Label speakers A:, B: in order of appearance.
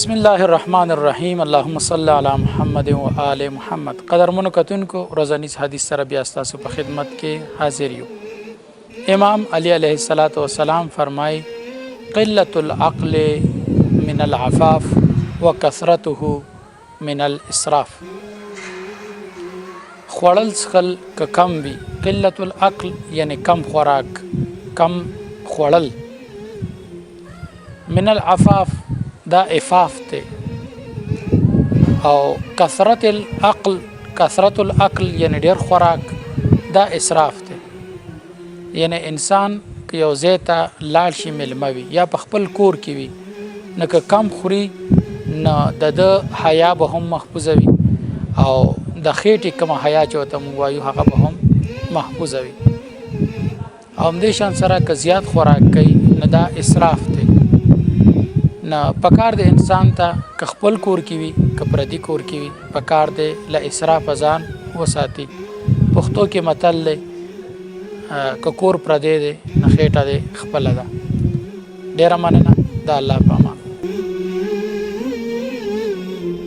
A: بسم الله الرحمن الرحیم اللهم صل علی محمد و آل محمد. قدرمنو کتونکو ورځنیز حدیث سره بیا ستاسو په خدمت کې حاضر یو. امام علی علیه السلام فرمای قلة العقل من العفاف وکثرته من الاسراف. خوړل څښل که کم وي، قلة العقل یعنی کم خوراک، کم خوړل، من العفاف دا عفاف ته، او کثرت العقل یعنی ډیر خوراک دا اسراف ته. یعنی انسان که یو ځای ته لاړ شي میلمه وي یا په خپل کور کې وي، نه که کم خوري نه د حیا به هم محفوظه وي، او د خېټې کومه حیا چې ورته موږ وایو هغه به هم محفوظه وي. او همدې شان سره که زیات خوراک کوي نه دا اسراف دی. نه پکار د انسان ته که خپل کور کې وي که پردي کور کې وي پکار دی له اسراف ځان وساتي. پښتو کې متل دی که کور پردی دی نه خېټه دی خپله ده. ډېره مننه. د الله په امان.